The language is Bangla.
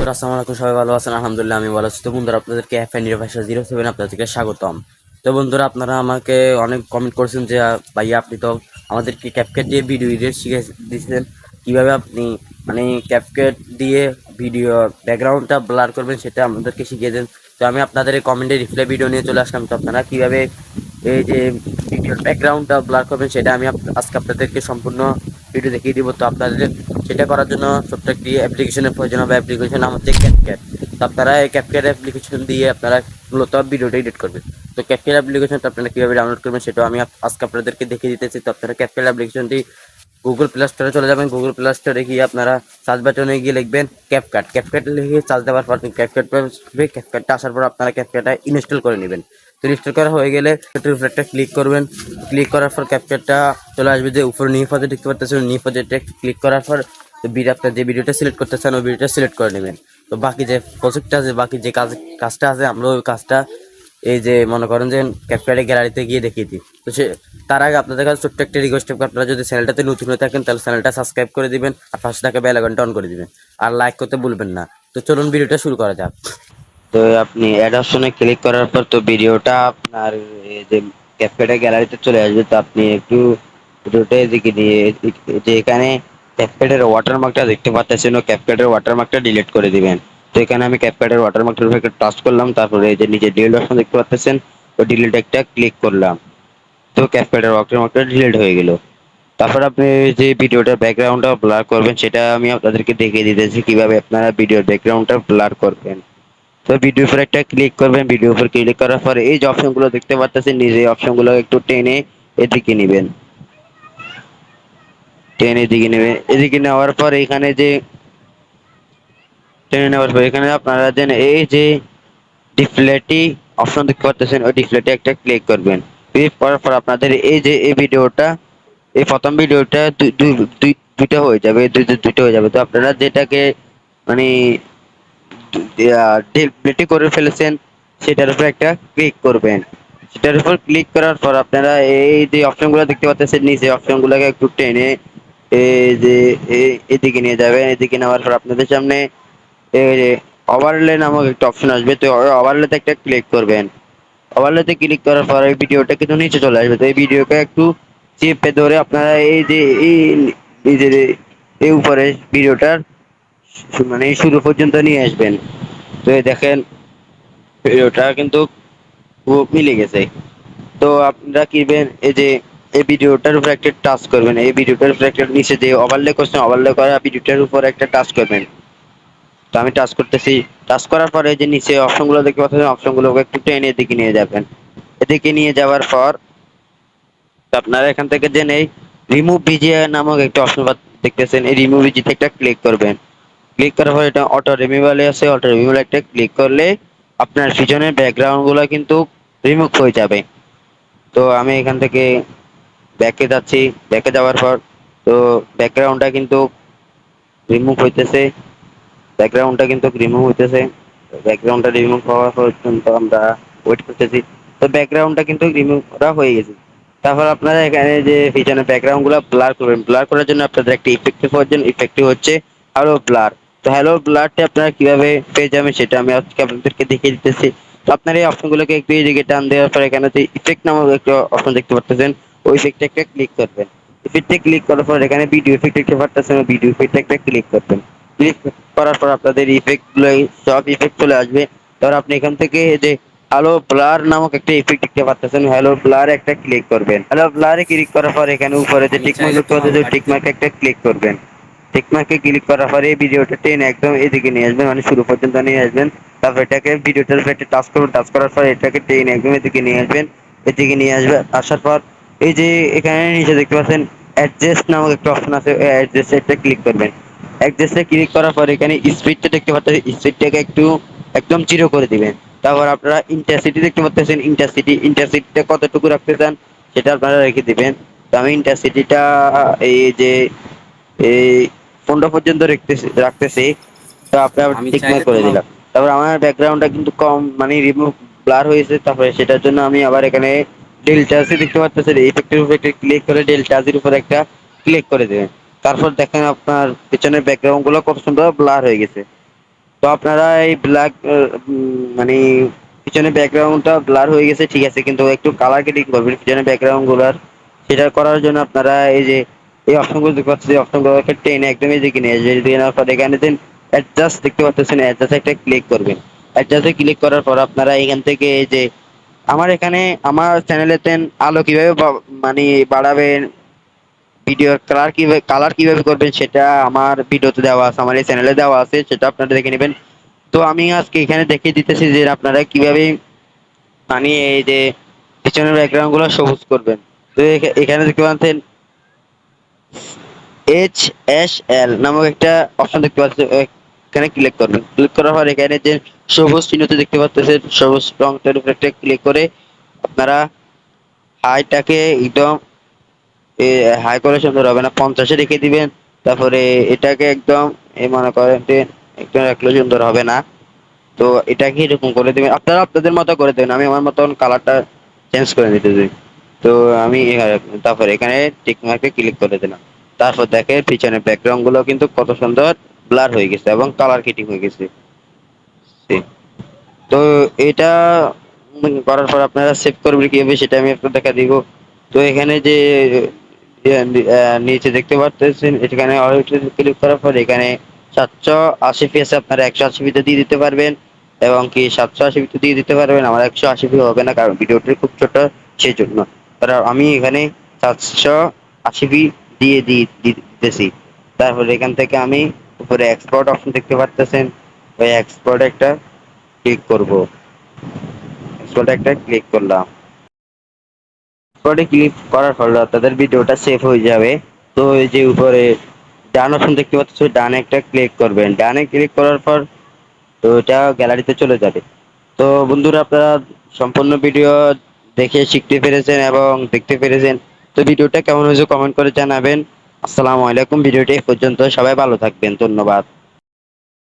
বন্ধুরা আসসালামু আলাইকুম, সবাই ভালো আছেন? আলহামদুলিল্লাহ আমি ভালো আছি। তো বন্ধুরা আপনাদেরকে এফএনডি ভাষা 07 আপনাদেরকে স্বাগতম। তো বন্ধুরা আপনারা আমাকে অনেক কমেন্ট করেছেন যে ভাইয়া আপনি তো আমাদেরকে ক্যাপকাট দিয়ে ভিডিও এডিট শিখে দিয়েছেন, কিভাবে আপনি মানে ক্যাপকাট দিয়ে ভিডিও ব্যাকগ্রাউন্ডটা ব্লার করবেন সেটা আমাদেরকে শিখিয়ে দেন। তো আমি আপনাদের এই কমেন্টে রিপ্লাই ভিডিও নিয়ে চলে আসলাম। তো আপনারা কিভাবে এই যে ভিডিওর ব্যাকগ্রাউন্ডটা ব্লার করবেন সেটা আমি আজকে আপনাদেরকে সম্পূর্ণ ভিডিও দেখিয়ে দিব। তো আপনাদের সেটা করার জন্য ছোট্ট একটি অ্যাপ্লিকেশনের প্রয়োজন হবে। অ্যাপ্লিকেশন নাম হচ্ছে ক্যাপকাট। তো আপনারা এই ক্যাপকাট অ্যাপ্লিকেশন দিয়ে আপনারা মূলত ভিডিওটা এডিট করবেন। তো ক্যাপকাট অ্যাপ্লিকেশনটা আপনারা কীভাবে ডাউনলোড করবেন সেটাও আমি আজকে আপনাদেরকে দেখিয়ে দিতেছি। তো আপনারা ক্যাপকাট অ্যাপ্লিকেশনটি গুগল প্লে স্টোরে চলে যাবেন। গুগল প্লে স্টোরে গিয়ে আপনারা সার্চ বাটনে গিয়ে লিখবেন ক্যাপকাট। ক্যাপকাট লিখে সার্চ দেওয়ার পর ক্যাপকাটটা আসার পর আপনারা ক্যাপকাটটা ইনস্টল করে নেবেন। তো ইনস্টল করা হয়ে গেলে এটার উপর একটা ক্লিক করবেন। ক্লিক করার পর ক্যাপকাটটা চলে আসবে, যে উপরে নিউ প্রজেক্ট দেখতে পাচ্ছেন, নিউ প্রজেক্টে ক্লিক করার পর আপনার যে ভিডিওটা সিলেক্ট করতে চান ওই ভিডিওটা সিলেক্ট করে নেবেন। তো বাকি যে প্রজেক্টটা আছে, বাকি যে কাজটা আছে আমরা ওই কাজটা এই যে মনে করেন যে ক্যাপকাটে গ্যালারিতে গিয়ে দেখিয়ে দিই। তো তার আগে আপনাদের কাছে ছোট্ট একটা রিকোয়েস্ট থাকবে, আপনারা যদি চ্যানেলটাতে নতুন হয়ে থাকেন তাহলে চ্যানেলটা সাবস্ক্রাইব করে দিবেন আর পাশে থাকা বেল আইকনটা অন করে দিবেন আর লাইক করতে ভুলবেন না। তো চলুন ভিডিওটা শুরু করা যাক। তো আপনি অ্যাড অপশনে ক্লিক করার পর তো ভিডিওটা আপনার এই যে ক্যাপকাটে গ্যালারিতে চলে আসবে। তো আপনি একটু ভিডিওটা এদিকে নিয়ে যে এখানে ক্যাপকাটের ওয়াটারমার্কটা দেখতে পাচ্ছেন, ও ক্যাপকাটের ওয়াটারমার্কটা ডিলিট করে দিবেন। তো এখানে আমি ক্যাপকাটের ওয়াটারমার্কটার উপর টাচ করলাম, তারপরে এই যে নিচে ডিলিট অপশন দেখতে পাচ্ছেন, তো ডিলিট একটা ক্লিক করলাম। তো ক্যাপকাটের ওয়াটারমার্কটা ডিলিট হয়ে গেল। তারপর আপনি যে ভিডিওটার ব্যাকগ্রাউন্ডটা ব্লার করবেন সেটা আমি আপনাদেরকে দেখিয়ে দিতেছি কিভাবে আপনারা ভিডিওর ব্যাকগ্রাউন্ডটা ব্লার করবেন। তো ভিডিওর উপর একটা ক্লিক করবেন। ভিডিওর উপর ক্লিক করার পর এই যে অপশনগুলো দেখতে পাচ্ছেন নিজে অপশনগুলো একটু টেনে এদিকে নেবেন, টেনে এদিকে নেবেন। এদিকে নেওয়ার পর এখানে যে টেনে নেওয়ার পর এখানে আপনারা দেন এই যে ডিসপ্লেটি অপশন দেখতে পাচ্ছেন, ওই ডিসপ্লেতে একটা ক্লিক করবেন। ক্লিক করার পর আপনাদের এই যে এই ভিডিওটা, এই প্রথম ভিডিওটা দুইটা হয়ে যাবে, দুইটা হয়ে যাবে। তো আপনারা যেটাকে মানে ডিলিট করে ফেলেছেন সেটার উপর একটা ক্লিক করবেন। সেটার উপর ক্লিক করার পর আপনারা এই যে অপশনগুলো দেখতে পাচ্ছেন নিচে অপশনগুলোকে একটু টেনে এই যে এদিকে নিয়ে যাবেন। এদিকে নেওয়ার পর আপনাদের সামনে এই যে ওভারলে নামক একটা অপশন আসবে। তো ওভারলেতে একটা ক্লিক করবেন। ওভারলেতে ক্লিক করার পর এই ভিডিওটা কিন্তু নিচে চলে আসবে। তো এই ভিডিওকে একটু চেপে ধরে আপনারা এই যে এই যে এই উপরে ভিডিওটার মানে শুরু পর্যন্ত নিয়ে আসবেন। তো এই দেখেন ভিডিওটা কিন্তু খুব মিলে গেছে। তো আপনারা কিবেন এই যে এই ভিডিওটার উপর একটা টাচ করবেন। এই ভিডিওটার উপর একটা নিচে যে ওভারলে করছেন ওভারলে করা ভিডিওটার উপর একটা টাচ করবেন। তো আমি টাচ করতেছি। টাচ করার পরে যে নিচে অপশনগুলো দেখতে পাচ্ছেন অপশনগুলোকে একটু টেনে এদিকে নিয়ে যাবেন। এদিকে নিয়ে যাওয়ার পর আপনারা এখান থেকে যে নেই রিমুভ ভিজিএ নামক একটা অপশন দেখতেছেন, এই রিমুভ ভিজিতে একটা ক্লিক করবেন। ক্লিক করার পর এটা অটো রিমুভালে আছে, অটো রিমুভাল একটা ক্লিক করলে আপনার পিছনের ব্যাকগ্রাউন্ড গুলো কিন্তু রিমুভ হয়ে যাবে। তো আমি এখান থেকে ব্যাকে যাচ্ছি। ব্যাকে যাওয়ার পর তো ব্যাকগ্রাউন্ডটা কিন্তু রিমুভ হইতেছে, ব্যাকগ্রাউন্ডটা কিন্তু রিমুভ হইতেছে। ব্যাকগ্রাউন্ডটা রিমুভ হওয়া পর্যন্ত আমরা ওয়েট করতেছি। তো ব্যাকগ্রাউন্ডটা কিন্তু রিমুভ করা হয়ে গেছে। তারপর আপনারা এখানে যে পিছনে ব্যাকগ্রাউন্ড গুলো ব্লার করবেন। ব্লার করার জন্য আপনাদের একটা ইফেক্টিভ প্রয়োজন। ইফেক্টিভ হচ্ছে হ্যালো ব্লার। তো হ্যালো ব্লারটা আপনারা কিভাবে পেয়ে যাবেন সেটা আমি আজকে আপনাদেরকে দেখিয়ে দিতেছি। তো আপনারা এই অপশনগুলোকে একটু এদিকে টান দেওয়ার পর এখানে যে ইফেক্ট নামক একটা অপশন দেখতে পাচ্ছেন, ওই ইফেক্টে একটা ক্লিক করবেন। ইফেক্টে ক্লিক করার পর এখানে ভিডিও ইফেক্ট দেখতে পাচ্ছেন, ভিডিও ইফেক্টে একটা ক্লিক করবেন। ক্লিক করার পর আপনাদের ইফেক্ট গুলো সব ইফেক্ট চলে আসবে। তারপর আপনি এখান থেকে যে হ্যালো ব্লার নামক একটা ইফেক্ট দেখতে পাচ্ছেন, হ্যালো ব্লার একটা ক্লিক করবেন। হ্যালো ব্লারে ক্লিক করার পর এখানে উপরে যে আমি টিকমার্ক চাইলে দেখতে তো পাচ্ছেন, টিকমার্ক একটা ক্লিক করবেন। টিকমার্কে ক্লিক করার পরে এই ভিডিওটা টেনে একদম এদিকে নিয়ে আসবেন, মানে শুরু পর্যন্ত নিয়ে আসবেন। তারপর এটাকে ভিডিওটার উপর একটা টাচ করবেন। টাচ করার পর এটাকে টেনে একদম এদিকে নিয়ে আসবেন। এদিকে নিয়ে আসবে আসার পর এই যে এখানে নিচে দেখতে পাচ্ছেন অ্যাডজাস্ট নামক একটা অপশন আছে, অ্যাডজাস্ট একটা ক্লিক করবেন। অ্যাডজাস্টে ক্লিক করার পর এখানে স্পিডটা দেখতে পাচ্ছেন, স্পিডটাকে একটু একদম জিরো করে দিবেন। তারপর আপনারা ইন্টারসিটি দেখতে পাচ্ছেন, ইন্টারসিটিটা কতটুকু রাখতে চান সেটা আপনারা রেখে দিবেন। তো আমি ইন্টারসিটিটা এই যে এই 15 পর্যন্ত রাখতেছি। তো আপনার আমি টিক চাইলে মার্ক করে তোমার দিলাম। তারপর আমার ব্যাকগ্রাউন্ডটা কিন্তু কম মানে রিমুভ ব্লার হয়েছে। তারপরে সেটার জন্য আমি আবার এখানে ডেল্টা সি দেখতে পাচ্ছেন, ইফেক্টের উপর একটা ক্লিক করে ডেল্টা সির উপর একটা ক্লিক করে দেবেন। তারপর দেখেন আপনার পিছনের ব্যাকগ্রাউন্ড গুলো কত সুন্দর ব্লার হয়ে গেছে। তো আপনারা এই ব্ল্যাক মানে পিছনে ব্যাকগ্রাউন্ডটা ব্লার হয়ে গেছে ঠিক আছে, কিন্তু একটু কালার গ্রেডিং করবেন পিছনে ব্যাকগ্রাউন্ড গুলার। সেটা করার জন্য আপনারা এই যে এই অপশনগুলো দেখতে পাচ্ছেন, এই অপশনগুলোকে টেনে একদম এদিকে নিয়ে আসবেন। এদিকে নেওয়ার পর এখানে দেন অ্যাডজাস্ট দেখতে পাচ্ছেন, অ্যাডজাস্ট একটা ক্লিক করবেন। অ্যাডজাস্টে ক্লিক করার পর আপনারা এখান থেকে এই যে আমার এখানে আমার চ্যানেলেতে আলো কিভাবে মানে বাড়াবেন, ভিডিওর কালার কিভাবে করবেন সেটা আমার ভিডিওতে দেওয়া আছে, আমার এই চ্যানেলে দেওয়া আছে, সেটা আপনারা দেখে নেবেন। তো আমি আজকে এখানে দেখিয়ে দিতেছি যে আপনারা কিভাবে মানে এই যে পিছনের ব্যাকগ্রাউন্ড গুলো সবুজ করবেন। তো এখানে দেখতে পাচ্ছেন HSL নামক একটা অপশন দেখতে পাচ্ছেন, এখানে ক্লিক করবেন। ক্লিক করার পর এখানে যে সবুজ চিহ্নতে দেখতে পাচ্ছেন, সবুজ রংটার উপর একটা ক্লিক করে আপনারা হাইটাকে একদম হাই করে সুন্দর হবে না, 50-এ রেখে দিবেন। তারপরে এটাকে একদম মনে করেন যে একদম রাখলে সুন্দর হবে না। তো এটাকে এরকম করে দিবেন, আপনারা আপনাদের মতো করে দেবেন, আমি আমার মতন কালারটা চেঞ্জ করে নিতে চাই। তো আমি তারপর এখানে টিক মার্কে ক্লিক করে দিলাম। তারপর দেখেন পিছনের ব্যাকগ্রাউন্ড গুলো কিন্তু কত সুন্দর ব্লার হয়ে গেছে এবং কালার কিটিং হয়ে গেছে। তো এটা করার পর আপনারা সেভ করবেন কিভাবে সেটা আমি আপনাদের দেখা দিব। তো এখানে যে নিচে দেখতে পাচ্ছেন, এখানে ক্লিক করার পর এখানে 780p আছে, আপনারা 180p তে দিয়ে দিতে পারবেন এবং কি 780p তে দিয়ে দিতে পারবেন। আমার 180p হবে না কারণ ভিডিওটি খুব ছোট, সেই জন্য। তারা আমি এখানে 780p দিতেছি। তারপরে এখান থেকে আমি উপরে এক্সপোর্ট অপশন দেখতে পাচ্ছেন, ওই এক্সপোর্ট একটা ক্লিক করব। এক্সপোর্ট একটা ক্লিক করলাম। এক্সপোর্টে ক্লিক করার ফলে তাদের ভিডিওটা সেভ হয়ে যাবে। তো এই যে উপরে ডান অপশন দেখতে পাচ্ছ, ডানে একটা ক্লিক করবেন। ডানে ক্লিক করার পর তো এটা গ্যালারিতে চলে যাবে। তো বন্ধুরা আপনারা সম্পূর্ণ ভিডিও দেখে শিখতে পেরেছেন এবং দেখতে পেরেছেন। তো ভিডিওটা কেমন হয়েছে কমেন্ট করে জানাবেন। আসসালামু আলাইকুম। ভিডিওটি এই পর্যন্ত, সবাই ভালো থাকবেন, ধন্যবাদ।